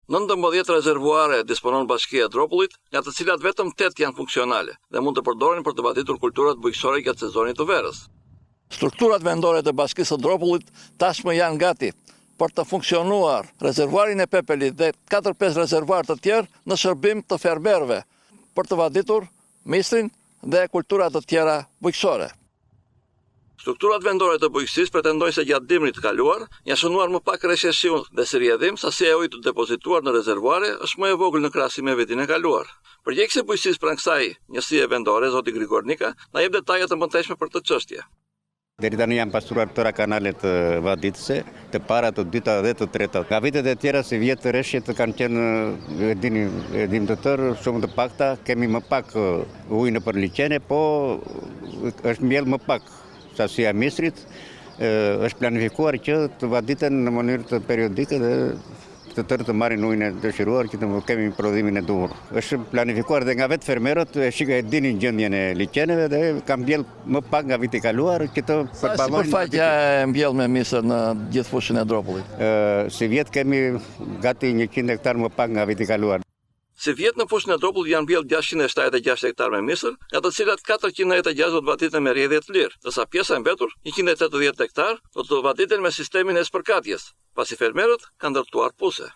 19 rezervuare disponon Bashkia e Dropullit, nga të cilat vetëm 8 janë funksionale dhe mund të përdoren për të vaditur kulturat bujqësore gjatë sezonit të verës. Strukturat vendore të Bashkisë së Dropullit tashmë janë gati për të funksionuar rezervuarin e Pepelit dhe 4-5 rezervuar të tjerë në shërbim të fermerëve për të vaditur mistrin dhe kulturat të tjera bujqësore. Strukturat vendore të bujqësisë pretendojnë se gjatë dimrit të kaluar janë shënuar më pak resheshiun dhe si rrjedhim sasia e ujit të depozituar në rezervuare është më e vogël në krahasim me vitin e kaluar. Përgjegjësi i bujqësisë pranë kësaj njësie vendore, zoti Grigor Nika, na jep detaje të mëtejshme për këtë çështje. Deri tani janë pastruar tëra kanalet vaditëse, të para, të dyta dhe të treta. Nga vitet e tjera si vjetë reshjet kanë qenë, dim të tërë, shumë të pakta, kemi më pak ujë në për liqene, po është mbjell më pak sasia e mistrit, është planifikuar që të vaditen në mënyrë të periodike dhe të tërë të marrin ujin e dëshiruar që të kemi prodhimin e duhur. Është planifikuar dhe nga vetë fermerët, e dinin gjendjen e liqeneve dhe kanë mbjell më pak nga viti kaluar që të përballojnë. Si përfaqja e mbjell me misër në gjithë fushën e Dropullit? Si vjet kemi gati 100 hektar më pak nga viti kaluar. Si vjet në fushën e Dropullit janë mbjell 676 hektar me misër, nga të cilat 496 do të vaditen me rrjedhje të lirë, ndërsa pjesa e mbetur, 180 hektar, do të vaditen me sistemin e spërkatjes, pasi fermerët kanë ndërtuar puse.